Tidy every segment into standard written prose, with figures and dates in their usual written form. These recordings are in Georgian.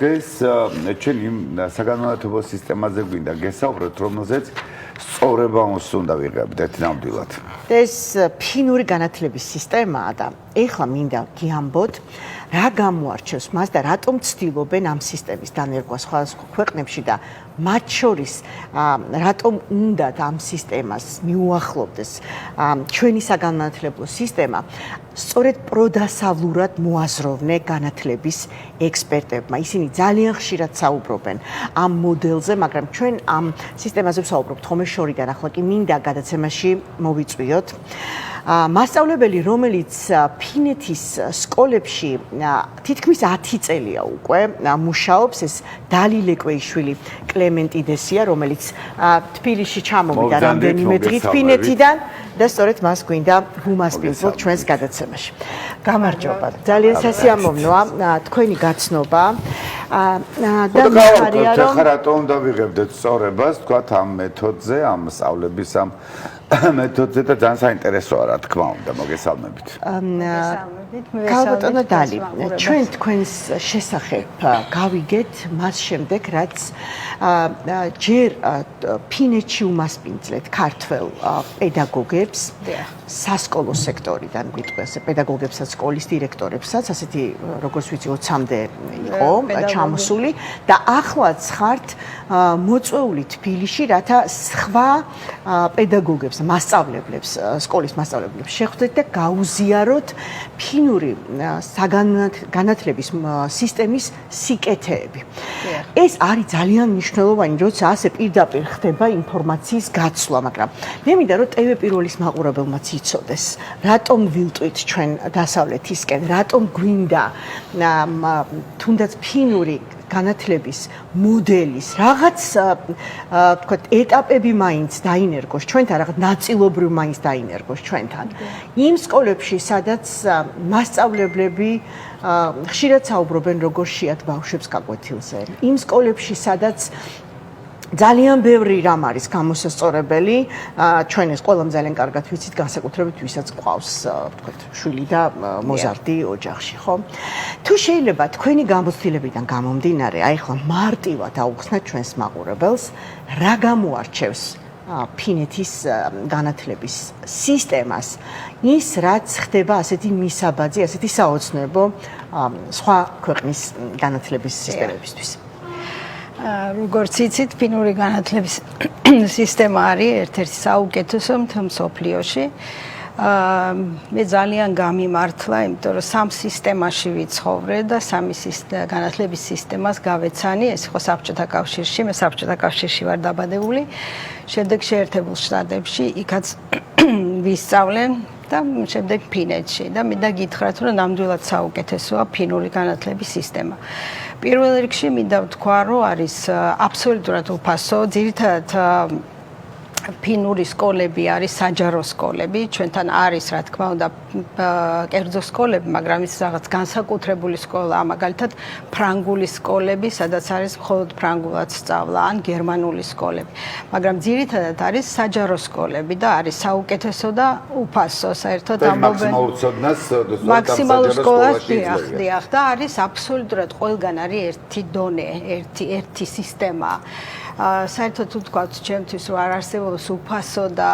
დღეს ჩვენ იმ საგანმანათლებლო სისტემაზე გვინდა გესაუბროთ, რომელზეც სწორება უნდა ვიღებდეთ ნამდვილად. ეს ფინური განათლების სისტემაა და ეხლა მინდა გიამბოთ, რა გამოარჩევს მას და რატომ ცდილობენ ამ სისტემის დანერგვა სხვადასხვა ქვეყნებში და მათ შორის რატომ უნდათ ამ სისტემას მიუახლოვდეს ჩვენი საგანმანათლებლო სისტემა სწორედ პროდასავლურად მოაზროვნე განათლების ექსპერტებმა. ისინი ძალიან ხშირად საუბრობენ ამ მოდელზე, მაგრამ ჩვენ ამ სისტემაზე ვსაუბრობთ ხოლმე შორიდან, ახლა კი მინდა გადაცემაში მოვიწვიოთ. მასწავლებელი, რომელიც ფინეთის სკოლებში თითქმის 10 წელია უკვე მუშაობს, ეს დალი ლეკვეიშვილი კლემენტიდესია, რომელიც თბილისში ჩამოვიდა რამდენიმე დღით ფინეთიდან და სწორედ მას გვინდა ვუმასპინძლოთ ჩვენს გადაცემაში. გამარჯობა. ძალიან სასიამოვნოა თქვენი გაცნობა და მიხარია რომ რატომ უნდა ვიღებდეთ სწორებას, თქვათ ამ მეთოდზე, ამ სწავლების ამ მეთოდზე და ძალიან საინტერესოა რა თქმა უნდა, მოგესალმებით. ქალბატონო დალი, ჩვენ თქვენს შესახებ გავიგეთ მას შემდეგ, რაც ჯერ ფინეთში უმასპინძლეთ ქართველ პედაგოგებს სასკოლო სექტორიდან, ვიტყვი ასე, პედაგოგებსაც, სკოლის დირექტორებსაც, ასეთი როგორც ვიცი 20-მდე იყო ჩამოსული და ახლაც ხართ მოწვეული თბილისში, რათა სხვა პედაგოგებს, მასწავლებლებს, სკოლის მასწავლებლებს შეხვდეთ და გაუზიაროთ ფინური განათლების სისტემის სიკეთეები. ეს არის ძალიან მნიშვნელოვანი, როცა ასე პირდაპირ ხდება ინფორმაციის გაცვლა, მაგრამ მე მინდა რომ ტევ პირველის მაყურებელმაც იცოდეს, რატომ ვილტვით ჩვენ დასავლეთისკენ, რატომ გვინდა თუნდაც ფინური განათლების მოდელის რაღაც ვთქვათ ეტაპები მაინც დაინერგოს ჩვენთან, რაღაც ნაწილობრივ მაინც დაინერგოს ჩვენთან. იმ სკოლებში, სადაც მასწავლებლები ხშირად საუბრობენ როგორ შეათ ბავშვებს გაკვეთილზე. იმ სკოლებში, სადაც ძალიან ბევრი რამ არის გამოსასწორებელი, ჩვენ ეს ყველამ ძალიან კარგად ვიცით, განსაკუთრებით ვისაც ყავს, ვთქვათ, შვილი და მოზარდი ოჯახში, ხო? თუ შეიძლება თქვენი გამოცდილებიდან გამომდინარე, აი ახლა მარტივად აუხსნათ ჩვენს მაყურებელს, რა გამოარჩევს ფინეთის განათლების სისტემას, ის რაც ხდება ასეთი მისაბაძი, ასეთი საოცნებო სხვა ქვეყნის განათლების სისტემებისთვის. როგორც იცით, ფინური განათლების სისტემა არის ერთ-ერთი საუკეთესო მთელ მსოფლიოში. მე ძალიან გამიმართლა, იმიტომ რომ სამ სისტემაში ვიცხოვრე და სამი განათლების სისტემას გავეცანი, ეს იყო საბჭოთა კავშირში, მე საბჭოთა კავშირში ვარ დაბადებული. შემდეგ შეერთებულ შტატებში, იქაც ვისწავლე და შემდეგ ფინეთში და მინდა გითხრათ, რომ ნამდვილად საუკეთესოა ფინური განათლების სისტემა. პირველ რიგში მინდა ვთქვა, რომ არის აბსოლუტურად უფასო, ძირითადად ფინური სკოლები არის საჯარო სკოლები, ჩვენთან არის, რა თქმა უნდა, კერძო სკოლები, მაგრამ ის რაღაც განსაკუთრებული სკოლა, მაგალითად, ფრანგული სკოლები, სადაც არის მხოლოდ ფრანგულად სწავლა, ან გერმანული სკოლები. მაგრამ ძირითადად არის საჯარო სკოლები და არის საუკეთესო და უფასო, საერთოდ ამბობენ. მაქსიმალურ სკოლას დიახ, და არის აბსოლუტურად ყველგან არის ერთი დონე, ერთი სისტემა. საერთოდ თუ თქვათ ჩემთვის რომ არ არსებობს უფასო და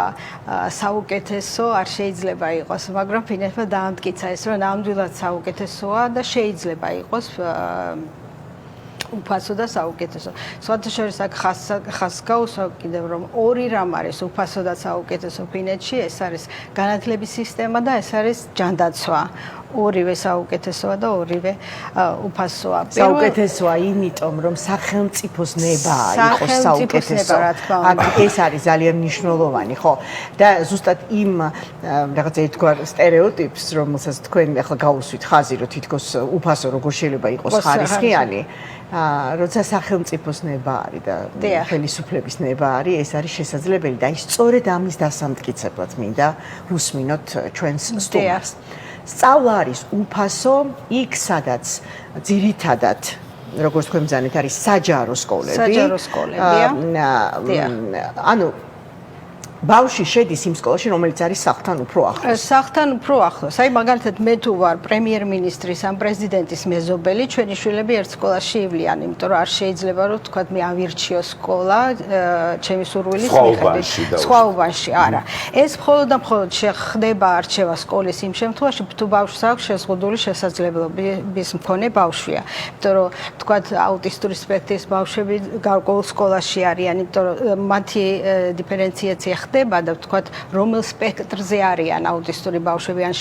საუკეთესო არ შეიძლება იყოს, მაგრამ ფინეთმა დაამტკიცა ეს რომ ნამდვილად საუკეთესოა და შეიძლება იყოს უფასო და საუკეთესო. სხვათა შორის აქ ხას გაუსვა კიდევ რომ ორი რამ არის უფასო და საუკეთესო ფინეთში, ეს არის განათლების სისტემა და ეს არის ჯანდაცვა. ორივე საუკეთესოა და ორივე უფასოა. საუკეთესოა იმიტომ, რომ სახელმწიფოს ნება იყოს საუკეთესო. ეს არის ძალიან მნიშვნელოვანი, ხო? და ზუსტად იმ რაღაც ერთგვარ სტერეოტიპს, რომელსაც თქვენ ახლა გაუსვით ხაზი, რომ თითქოს უფასო როგორ შეიძლება იყოს ხარისხიანი, როცა სახელმწიფოს ნება არის და ხელისუფლების ნება არის, ეს არის შესაძლებელი და ის სწორედ ამის დასამტკიცებლად მინდა უსმინოთ ჩვენს სტუმარს. სწავლა არის უფასო, იქ სადაც ძირითადად როგორც თქვენ ბრძანეთ არის საჯარო სკოლები. საჯარო სკოლებია. ანუ ბავშვი შედის იმ სკოლაში, რომელიც არის სახლთან უფრო ახლოს. სახლთან უფრო ახლოს. აი მაგალითად მე თუ ვარ პრემიერ-მინისტრის ან პრეზიდენტის მეზობელი, ჩვენი შვილები ერთ სკოლაში ივლიან, იმიტომ რომ არ შეიძლება რომ თქვა მე ავირჩიო სკოლა ჩემი სურვილის მიხედვით. სხვა უბანში არა. ეს მხოლოდ და მხოლოდ ხდება არჩევა სკოლის იმ შემთხვევაში, თუ ბავშვს აქვს შეზღუდული შესაძლებლობის მქონე ბავშვია. იმიტომ რომ თქვა აუტისტური სპექტრის ბავშვები გარკვეულ სკოლაში არიან, იმიტომ რომ მათი დიფერენციაცია ხდება და ვთქვათ, რომელ სპექტრზე არიან აუტისტური ბავშვები ან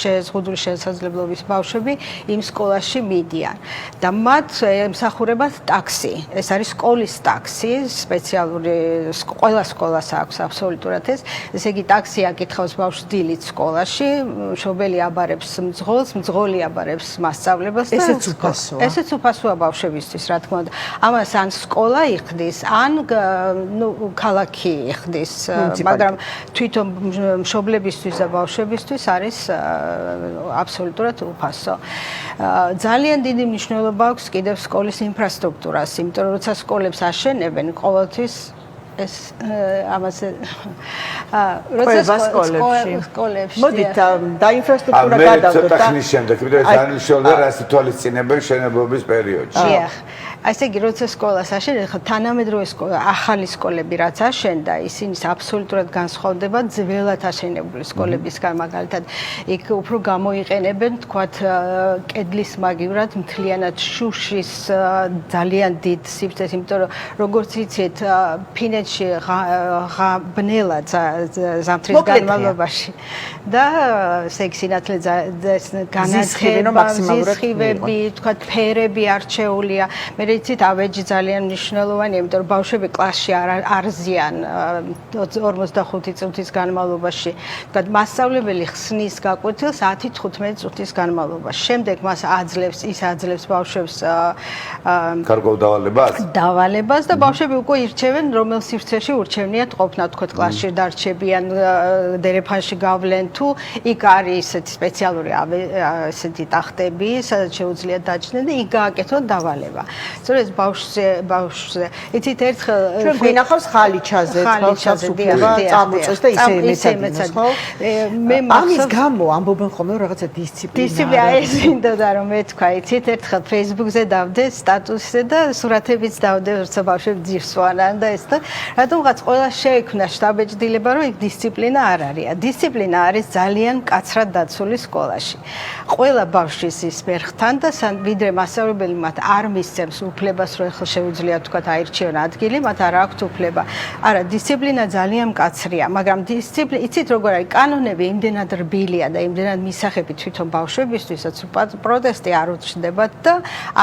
შეზღუდული შესაძლებლობის ბავშვები იმ სკოლაში მიდიან. და მათ ემსახურებათ ტაქსი. ეს არის სკოლის ტაქსი, სპეციალური ყველა სკოლას აქვს აბსოლუტურად ეს. ესე იგი ტაქსი აკითხავს ბავშვს დილით სკოლაში, მშობელი აბარებს მძღოლს, მძღოლი აბარებს მასწავლებლს და ესეც უფასოა. ესეც უფასოა ბავშვებისთვის, რა თქმა უნდა. ამას ან სკოლა იხდის, ან ქალაქი იხდის. მაგრამ თვითონ მშობლებისთვის და ბავშვებისთვის არის აბსოლუტურად უფასო. ძალიან დიდი მნიშვნელობა აქვს კიდევ სკოლის ინფრასტრუქტურას, იმიტომ რომ როცა სკოლებს აშენებენ, ყოველთვის ეს ამაზე როცა სკოლებში მოდით და ინფრასტრუქტურა გადავდოთ და ხნის შემდეგ, ვიდრე ძალიან მნიშვნელოვანია რა სიტუაცინებენ შენობების პერიოდში. დიახ. ასე იგი როცა სკოლას აშენებენ, ხო თანამედროვე სკოლა, ახალი სკოლები რაც აშენდა, ისინი აბსოლუტურად განსხვავდება ძველად აშენებული სკოლებისგან, მაგალითად, იქ უფრო გამოიყენებენ, თქვათ, კედლის მაგივრად მთლიანად შუშის ძალიან დიდ სივრცეს, იმიტომ რომ როგორც იცით, ფინეთში ბნელა ზამთრის განმავლობაში და სექსინათლე განაცხება, ზისხივები, თქვათ, ფერები არჩეულია. მე იცით, ავეჯი ძალიან მნიშვნელოვანია, იმიტომ რომ ბავშვები კლასში არ ზიან 45 წუთის განმავლობაში. თქვათ, მასწავლებელი ხსნის გაკვეთილს 10-15 წუთის განმავლობაში. შემდეგ მას აძლევს ბავშვებს გარკვეულ დავალებას და ბავშვები უკვე ირჩევენ, რომელ სივრცეში ურჩევნიათ ყოფნა, თქვათ, კლასში დარჩებიან, დერეფანში გავლენ თუ იქ არის ესეთი სპეციალური ესეთი ტახტები, სადაც შეუძლიათ დაჩნდნენ და იქ გააკეთონ დავალება. სწორედ ბავშვზე. იცით, ერთხელ ჩვენ გვინახავს ხალიჩაზე, თვალსას უფლება წამოწეს და ისე მეცადინოს, ხო? მე ამის გამო ამბობენ ხოლმე რაღაცა დისციპლინა. ეს მინდოდა რომ მეთქვა, იცით, ერთხელ Facebook-ზე დავდე სტატუსზე და სურათებიც დავდე, როცა ბავშვები ძირს ვანან და ეს და რატომღაც ყველა შეექმნა შტაბეჭდილება, რომ იქ დისციპლინა არ არის. დისციპლინა არის ძალიან მკაცრად დაცული სკოლაში. ყველა ბავშვის ის მერხთან და ვიდრე მასწავლებელი მათ არ მისცემს უფლებას, რომ ეხლა შეუძლიათ თქვათ აირჩიონ ადგილი, მათ არ აქვთ უფლება. არა, დისციპლინა ძალიან მკაცრია, მაგრამ დისციპლინა, იცით როგორ არის, კანონები იმდენად რბილია და იმდენად მისახები თვითონ ბავშვებისთვისაც პროტესტი არ უჩნდებათ და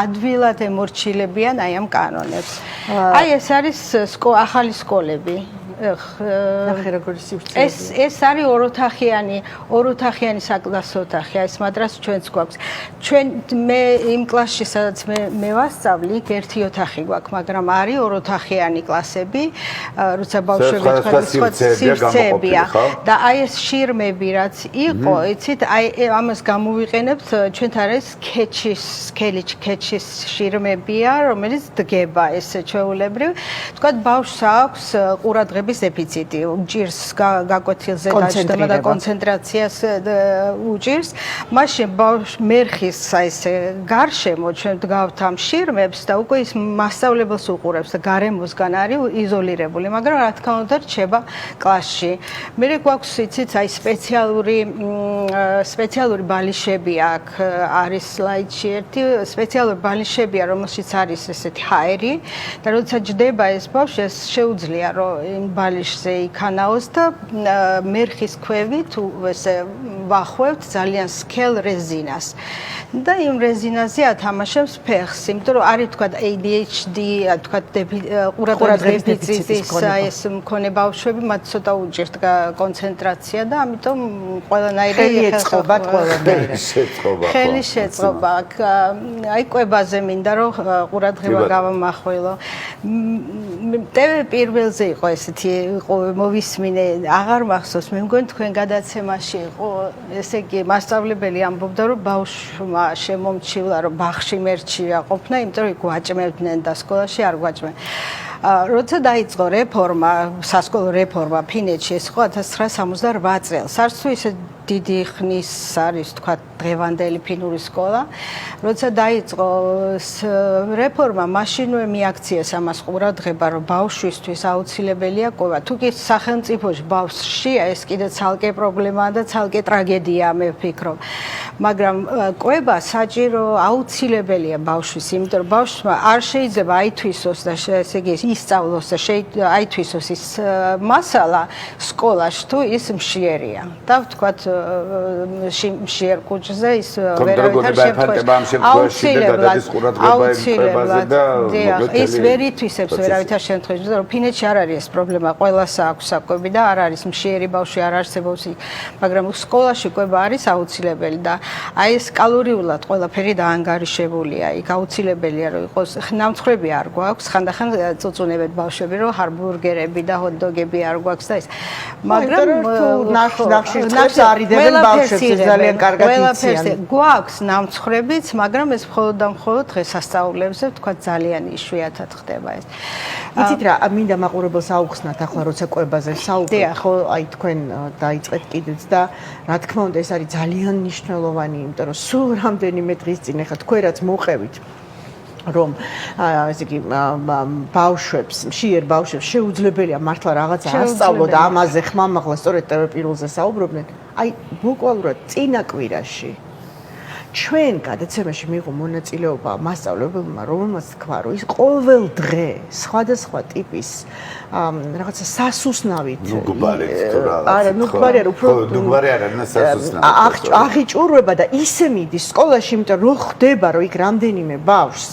ადვილად ემორჩილებიან აი ამ კანონებს. აი ეს არის ახალი სკოლები. ნახე როგორი სივრცეა. ეს არის ოროთახიანი საკლასო ოთახი, ეს მატრას ჩვენც გვაქვს. მე იმ კლასში, სადაც მე ვასწავლი, იქ ერთი ოთახი გვაქვს, მაგრამ არის ოროთახიანი კლასები, როცა ბავშვები სივრცეებია და აი ეს შირმები რაც იყო, იცით, აი ამას გამოვიყენებთ, ჩვენთან არის ქეჩის შირმებია, რომელიც დგება ესე ჩვეულებრივ. თქვათ, ბავშვს აქვს ყურადღების დეფიციტი, უჭირს გაკვეთილზე დაჯდომა და კონცენტრაციას უჭირს. მაშინ მერხის ესე გარშემო ჩვენ დგავთ ამ შირმებს და უკვე ის მასწავლებელს უყურებს და გარემოსგან არის იზოლირებული, მაგრამ რა თქმა უნდა რჩება კლასში. მე გვაქვს იცით, აი სპეციალური ბალიშები აქ არის სლაიდში ერთი სპეციალური ბალიშებია, რომელშიც არის ესეთი ჰაერი და როცა ჯდება ეს ბავშვი, შეუძლია რომ იმ ბალიშზე იქანაოს და მერხის ქვევი თუ ესე ვახვევთ ძალიან სქელ რეზინას. და იმ რეზინაზე ათამაშებს ფეხს, იმიტომ რომ არის თქვა ADHD, თქვა ყურადღების დეფიციტის ეს მქონე ბავშვები, მათ ცოტა უჭირთ კონცენტრაცია და ამიტომ ყველანაირი ეწყობათ ყველანაირი. ხელი შეწყობა. აი კვებაზე მინდა რომ ყურადღება გავამახვილო. TV პირველზე იყო ესეთი მოვისმინე, აღარ მახსოვს, მე მგონი თქვენ გადაცემაში იყო, ესე იგი მასწავლებელი ამბობდა რომ ბავშვმა შემომჩივლა რომ ბაღში მერჩია ყოფნა, იმიტომ რომ გვაჭმევდნენ და სკოლაში არ გვაჭმევდნენ. როცა დაიწყო რეფორმა, სასკოლო რეფორმა ფინეთში, ეს იყო 1968 წელს. არც თუ ისე დიდი ხნის არის თქვა დღევანდელი ფინური სკოლა. როცა დაიწყო რეფორმა, მაშინვე მიაქციეს ამას ყურადღება, რომ ბავშვისთვის აუცილებელია კვება. თუ კი სახელმწიფოში ბავშვში ეს კიდე ცალკე პრობლემაა და ცალკე ტრაგედია, მე ვფიქრობ. მაგრამ კვება საჭირო აუცილებელია ბავშვის, იმიტომ რომ ბავშვმა არ შეიძლება აითვისოს და ესე იგი ისწავლოს და აითვისოს ის მასალა სკოლაში თუ ის მშიერია. და ვთქვათ მშიერ კუჭზე ის ვერავითარ შემთხვევაში ის ვერ ითვისებს ვერავითარ შემთხვევაში, რომ ფინეთში არ არის ეს პრობლემა, ყველას აქვს საკვები და არ არის მშიერი ბავშვი არ არსებობს, მაგრამ სკოლაში კვება არის აუცილებელი და აი ეს კალორიულად ყველაფერი დაანგარიშებულია. იქ აუცილებელია რომ იყოს ნამცხრები არ გვაქვს, ხანდახან წუწუნებენ ბავშვები რომ ჰამბურგერები და ჰოთ-დოგები არ გვაქვს და ის. მაგრამ ნახშირწყლებს არიდებენ ბავშვებს, ძალიან კარგად იციან. გვაქვს ნამცხრებიც, მაგრამ ეს მხოლოდ და მხოლოდ დღესასწაულებზე თქვა ძალიან იშვიათად ხდება ეს. იცით რა, მინდა მაყურებელს აუხსნათ ახლა როცა კვებაზე საუბრობთ, ხო, აი თქვენ დაიწყეთ კიდეც და რა თქმა უნდა ეს არის ძალიან მნიშვნელოვანი, იმიტომ რომ სულ რამდენიმე დღის წინ ახლა თქვენ რაც მოყევით რომ ესე იგი ბავშვებს, მშიერ ბავშვებს შეუძლებელია მართლა რაღაცა ასწავლო და ამაზე ხმამაღლა სწორედ პირველზე საუბრობდნენ. აი ბუკვალურად წინა კვირაში ჩვენ გადაცემაში მიიღო მონაწილეობა მასწავლებელმა, რომელმაც თქვა, რომ ის ყოველ დღე სხვადასხვა ტიპის რაღაცა სასუსნავით აღიჭურვება და ისე მიდის სკოლაში, იმიტომ რომ ხდება, რომ იქ რამდენიმე ბავშვს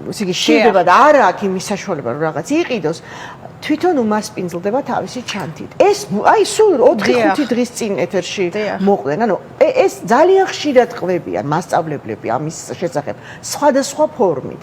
ესე იგი შეიძლება და არა აქვს იმის საშუალება, რომ რაღაც იყიდოს, თვითონ უმასპინძლდება თავისი ჩანთით. ეს აი სულ 4-5 დღის წინ ეთერში მოყვნენ. ანუ ეს ძალიან ხშირად ყვებიან მასწავლებლები ამის შესახებ სხვადასხვა ფორმით.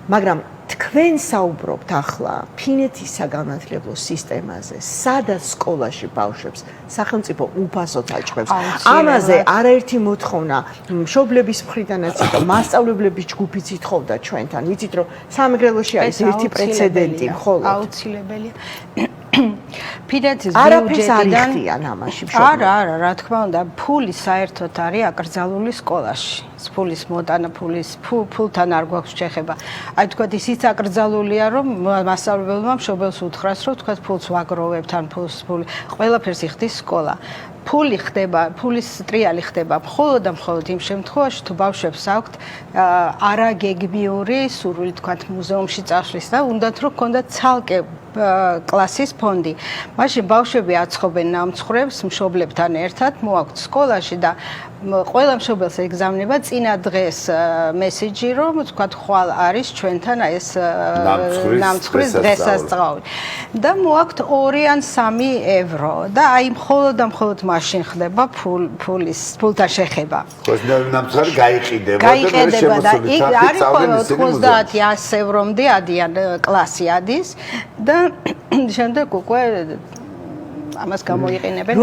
მაგრამ თქვენ საუბრობთ ახლა ფინეთის საგანმანათლებლო სისტემაზე, სადაც სკოლაში ბავშვებს სახელმწიფო უფასოდ აჭრებს. ამაზე არაერთი მოთხოვნა მშობლების მხრიდანაც იყო, მასწავლებლების ჯგუფიც ითხოვდა ჩვენთან. ვიცით რომ სამეგრელოში არის ერთი პრეცედენტი მხოლოდ. აუცილებელია. ფინეთის ბიუჯეტიდან ამაში არა, რა თქმა უნდა, ფული საერთოდ არის აკრძალული სკოლაში. ფულის მოტანა, ფულთან არ გვაქვს შეხება. აი თქვა ისიც აკრძალულია, რომ მასწავლებელმა მშობელს უთხრას, რომ თქვა ფულს ვაგროვებთ, ან ფული ყველაფერს იხდის სკოლა. ფული ხდება, ფულის ტრიალი ხდება მხოლოდ და მხოლოდ იმ შემთხვევაში, თუ ბავშვებს აქვთ არაგეგმიური სურვილი, თქვა მუზეუმში წავშლის და უნდათ რომ გქონდათ ცალკე კლასის ფონდი. მაშინ ბავშვები აცხობენ ნამცხრებს მშობლებთან ერთად, მოაქვთ სკოლაში და ყველა მშობელს ეგზავნება წინა დღეს მესიჯი, რომ თქვა ხვალ არის ჩვენთან ეს ნამცხვრის დღესასწაული. და მოაქვთ 2 ან 3 ევრო და აი მხოლოდ და მხოლოდ მაშინ ხდება ფულთა შეხება. ხო, ნამცხვარი გაიყიდება და იქ არის 90-100 ევრომდე ადიან κλასი ადის და შემდეგ უკვე ამას გამოიყენებენ.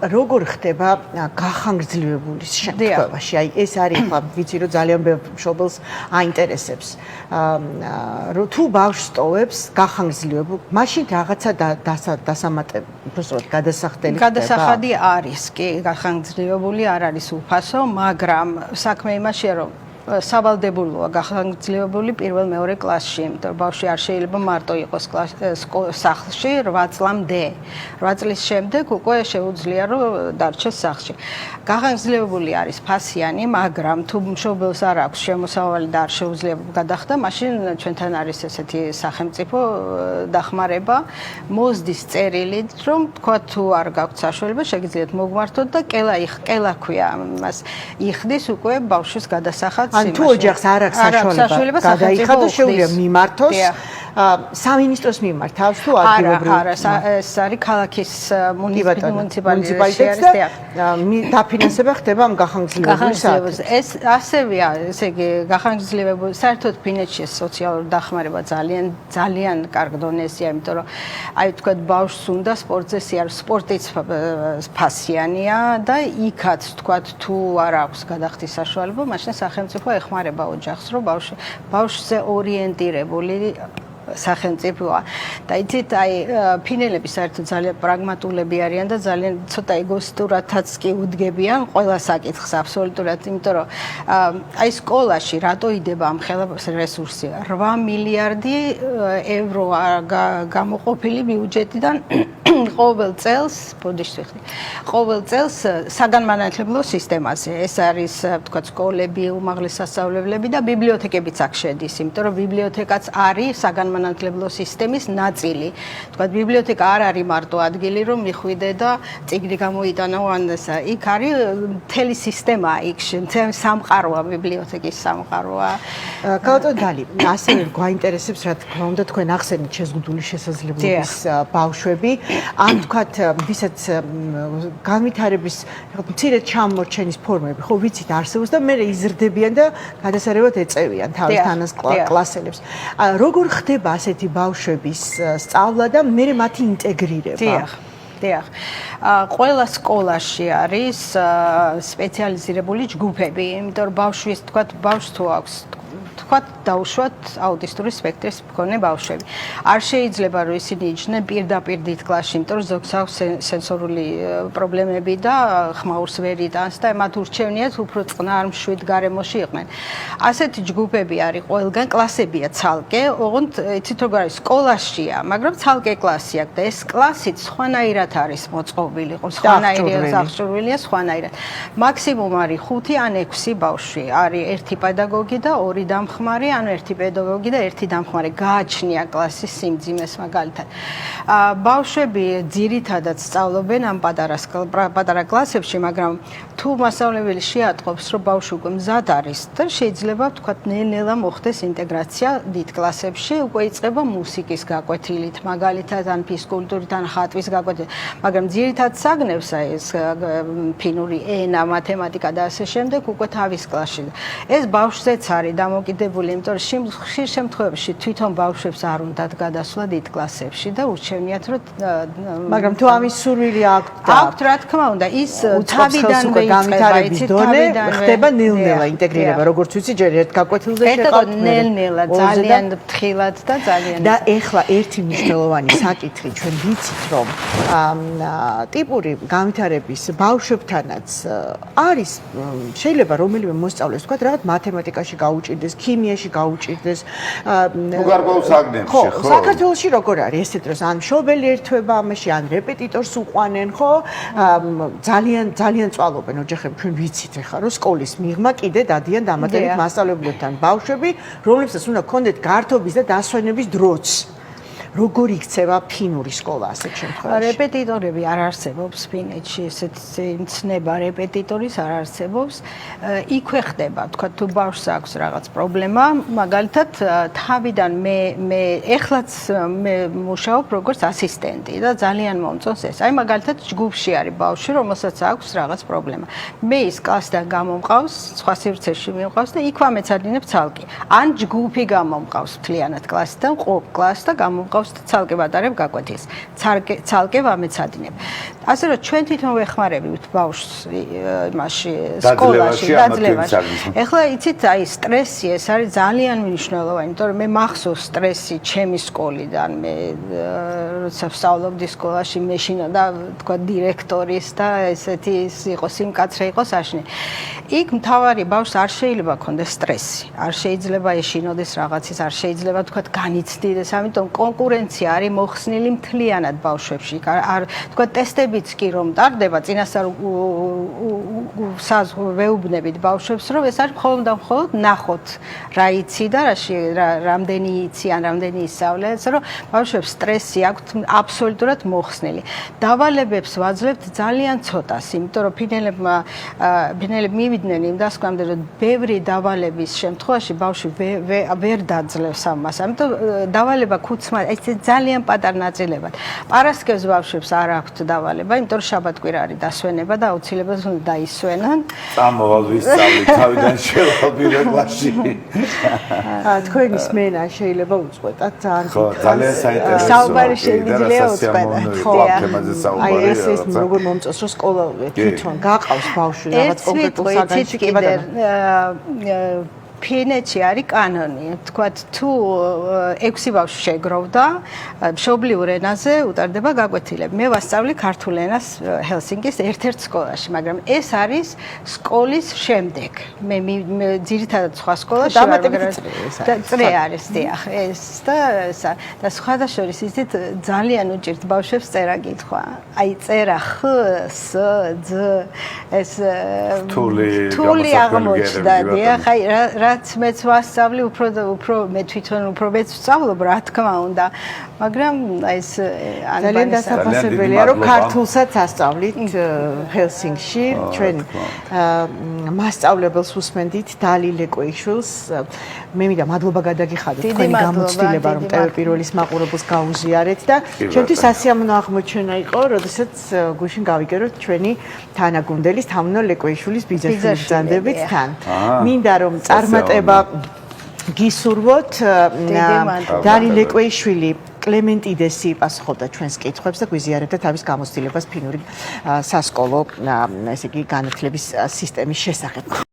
როგორ ხდება გახანგრძლივებულის შემთხვევაში? აი ეს არის ხა ვიცი რომ ძალიან ბევრ მშობელს აინტერესებს. რომ თუ ბავშვს ტოვებს გახანგრძლივებულ, მაშინ რაღაცა დასამატებ, უბრალოდ გადასახადი არის კი, გახანგრძლივებული არ არის უფასო, მაგრამ საქმე იმაშია რომ სავალდებულოა გახანგრძლივებული პირველ-მეორე კლასში, იმიტომ რომ ბავშვი არ შეიძლება მარტო იყოს სახლში 8 წლამდე. 8 წლის შემდეგ უკვე შეუძლია რომ დარჩეს სახლში. გახანგრძლივებული არის ფასიანი, მაგრამ თუ მშობელს არ აქვს შემოსავალი და არ შეუძლია გადახდა, მაშინ ჩვენთან არის ესეთი სახელმწიფო დახმარება, მოზდის წერილი, რომ თქვა თუ არ გაქვთ საშუალება, შეგიძლიათ მოგმართოთ და კელა ქვია მას. იხდის უკვე ბავშვის გადასახადს. ან თუ ოჯახს არ აქვს საშუალება გადაიხადოს, შეუძლია მიმართოს სამინისტროს მიმართავს თუ ადგილობრივ. არა, ეს არის ქალაქის მუნიციპალიტეტის დაფინანსება ხდება ამ გახანგრძლივებულის. ეს ასევეა, ესე იგი გახანგრძლივებული საერთოდ ფინეთში სოციალური დახმარება ძალიან კარგ დონეზეა, იმიტომ რომ აი თქვა ბავშვს უნდა სპორტზე სპორტიც ფასიანია და იქაც თქვა თუ არ აქვს გადახდის საშუალება, მაშინ სახელმწიფო ეხმარება ოჯახს, რომ ბავშვზე ორიენტირებული სახელმწიფოა. და იცით, აი ფინელები საერთოდ ძალიან პრაგმატულები არიან და ძალიან ცოტა ეგოსტურათაც კი უდგებიან ყველა საკითხს აბსოლუტურად, იმიტომ რომ აი სკოლაში რატო იდება ამ ხელა რესურსი? 8 მილიარდი ევრო გამოყოფილი ბიუჯეტიდან ყოველ წელს, ბოდიშვიხდი. ყოველ წელს საგანმანათლებლო სისტემაზე. ეს არის, თქვათ, სკოლები, უმაღლეს სასწავლებლები და ბიბლიოთეკებიც აქ შედის, იმიტომ რომ ბიბლიოთეკაც არის საგანმანათლებლო სისტემის ნაწილი. თქვათ, ბიბლიოთეკა არ არის მარტო ადგილი, რომ მიხვიდე და წიგნი გამოიტანო ან ესა. იქ არის მთელი სისტემა, იქ სამყაროა, ბიბლიოთეკის სამყაროა. გაუტო დალი, ასევე გვაინტერესებს, რა თქმა უნდა, თქვენ ახსენეთ შეზღუდული შესაძლებლობის ბავშვები. ან თქვათ, ვისაც განვითარების მცირედ ჩამორჩენის ფორმები, ხო ვიცით, არსებობს და მე იზრდებიან და გადასარევად ეწევიან თავის თანას კლასელებს. როგორ ხდება ასეთი ბავშვების სწავლა და მე მათი ინტეგრირება? დიახ. ყველა სკოლაში არის სპეციალიზირებული ჯგუფები, იმიტომ რომ ბავშვის, თქვათ, ბავშვს თუ აქვს თქვათ დაუშვათ აუტისტური სპექტრის მქონე ბავშვები. არ შეიძლება რომ ისინი იჯდნენ პირდაპირ დიდ კლასში, იმიტომ რომ ზოგს აქვს სენსორული პრობლემები და ხმაურს ვერ იტანს და მათ ურჩევნიათ უფრო წყნარ მშვიდ გარემოში იყვნენ. ასეთი ჯგუფები არის ყველგან, კლასებია ცალკე, ოღონდ იცით როგორ არის, სკოლაშია, მაგრამ ცალკე კლასი აქვს და ეს კლასიც სხვანაირად არის მოწყობილი, აღჭურვილია სხვანაირად. მაქსიმუმ არის 5 ან 6 ბავშვი, არის ერთი პედაგოგი და 2 დამხმარე, ანუ ერთი პედაგოგი და ერთი დამხმარე გააჩნია კლასის სიმძიმეს მაგალითად. ბავშვები ძირითადად სწავლობენ ამ პატარა კლასებში, მაგრამ თუ მასწავლებელი შეატყობს, რომ ბავშვი უკვე მზად არის და შეიძლება ვთქვათ ნელ-ნელა მოხდეს ინტეგრაცია დიდ კლასებში, უკვე იწყება მუსიკის გაკვეთილით, მაგალითად ან ფიზკულტურით ან ხატვის გაკვეთილით, მაგრამ ძირითად საგნებს აი ეს ფინური ენა, მათემატიკა და ასე შემდეგ უკვე თავის კლასში. ეს ბავშვზეც არის დამოკიდებული, იმიტომ რომ ხშირ შემთხვევებში თვითონ ბავშვებს არ უნდათ გადასვლა დიდ კლასებში და ურჩევნიათ, რომ მაგრამ თუ ამის სურვილი აქვთ, აქვთ, რა თქმა უნდა, ის თავიდანვე განვითარების დონე ხდება ნელ-ნელა ინტეგრირება, როგორც ვიცი, ჯერ ერთ გაკვეთილზე შეყავთ, ნელ-ნელა, ძალიან ფრთხილად და ძალიან. და ეხლა ერთი მნიშვნელოვანი საკითხი, ჩვენ ვიცით, რომ ტიპური განვითარების ბავშვებთანაც არის შეიძლება რომელიმე მოსწავლეს, თქვათ, რაღაც მათემატიკაში გაუჭირდეს, ქიმიაში გაუჭირდეს. გარკვეულ საგნებში, ხო? საქართველოში როგორ არის ესეთ დროს? ან მშობელი ერთვება ამაში, ან რეპეტიტორს უყვანენ, ხო? ძალიან წვალობენ ოჯახები, ჩვენ ვიცით ეხლა, რომ სკოლის მიღმა კიდე დადიან დამატებით მასწავლებლებთან ბავშვები, რომლებსაც უნდა გქონდეთ გართობის და დასვენების დროც. როგორ იქცევა ფინური სკოლა ასეთ შემთხვევაში? რეპეტიტორები არ არსებობს ფინეთში, ესეთ ცნება რეპეტიტორის არ არსებობს. იქვე ხდება, თქვა თუ ბავშვს აქვს რაღაც პრობლემა, მაგალითად თავიდან მე ეხლაც მე მუშაობ როგორც ასისტენტი და ძალიან მომწონს ეს. აი მაგალითად ჯგუფში არის ბავშვი, რომელსაც აქვს რაღაც პრობლემა. მე ის კლასიდან გამომყავს, სხვა სივრცეში მივყავს და იქ ვამეცადინებ ცალკე. ან ჯგუფი გამომყავს მთლიანად კლასიდან, ყოფ კლასს და გამომყავს ცალკე ვატარებ გაკვეთილს. ცალკე ვამეცადინებ. ასე რომ ჩვენ თვითონ ვეხმარებით ბავშვს იმაში სკოლაში დაძლევაში. ეხლა იცით, აი სტრესი ეს არის ძალიან მნიშვნელოვანი, იმიტომ რომ მე მახსოვს სტრესი ჩემი სკოლიდან, მე როცა ვსწავლობდი სკოლაში, მე შინოდა თქვა დირექტორის და ესეთი იყო სიმკაცრე იყო საშინელი. იქ მთავარი ბავშვს არ შეიძლება ქონდეს სტრესი, არ შეიძლება ეშინოდეს რაღაცის, არ შეიძლება თქვა განიცდიდეს, ამიტომ კონკურენცია არის მოხსნილი მთლიანად ბავშვებში. არ თქვა ტესტებიც კი რომ ტარდება, წინასწარ ვეუბნებით ბავშვებს, რომ ეს არის მხოლოდ და მხოლოდ ნახოთ რა იცი და რამდენი იცი ან რამდენი ისწავლე, ასე რომ ბავშვებს სტრესი აქვთ აბსოლუტურად მოხსნილი. დავალებებს ვაძლევთ ძალიან ცოტას, იმიტომ რომ ფინელები მივიდნენ იმ დასკვნამდე, რომ ბევრი დავალების შემთხვევაში ბავშვი ვერ დაძლევს ამას. ამიტომ დავალება ქუცმა ეს ძალიან პატარა ნაწილებად. პარასკევს ბავშვებს არ აქვთ დავალება, იმიტომ რომ შაბათ-კვირა არის დასვენება და აუცილებლად უნდა დაისვენან. წამოვალ ვისწავლით თავიდან შევავდივარ კლასში. თქვენი სმენა შეიძლება უწყვეტად ძალიან. ხო, ძალიან საინტერესოა. საუბარი შეიძლება უწყვეტად. ხო, თემაზე საუბარი. აი ეს როგორ მომწონს, რომ სკოლა თვითონ გაყავს ბავშვი რაღაც კონკრეტულ საგანში კიდე. ფინეთში არის კანონი. თქვათ თუ 6 ბავშვი შეგროვდა, მშობლიურ ენაზე უტარდება გაკვეთილები. მე ვასწავლი ქართულ ენას ჰელსინკის ერთ-ერთ სკოლაში, მაგრამ ეს არის სკოლის შემდეგ. მე ძირითადად სხვა სკოლაში ვარ, მაგრამ წრე არის, დიახ, ეს და სხვადასხვა ისეთ ძალიან უჭირთ ბავშვებს წერა კითხვა. აი წერა ხ, ს, ძ, ეს რთული აღმოჩნდა, დიახ, აი რაც მეც ვასწავლი, უფრო მე თვითონ უფრო მეც ვსწავლობ, რა თქმა უნდა, მაგრამ ეს ძალიან დასაფასებელია, რომ ქართულსაც ასწავლით ჰელსინკში, ჩვენ მასწავლებელს უსმენდით დალი ლეკვეიშვილს. მე მინდა მადლობა გადაგიხადოთ თქვენი გამოცდილება, რომ TV პირველის მაყურებელს გაუზიარეთ და ჩვენთვის ასიამოვნო აღმოჩენა იყო, როდესაც გუშინ გავიგეროთ ჩვენი თანაგუნდელის თამნო ლეკვეიშვილის ბიძაშვილის ბრძანდებით თან. მინდა რომ წარმატება გისურვოთ. დალი ლეკვეიშვილი კლემენტიდესი იპასუხებდა ჩვენს კითხვებს და გვიზიარებდა თავის გამოცდილებას ფინური სასკოლო, ესე იგი განათლების სისტემის შესახებ.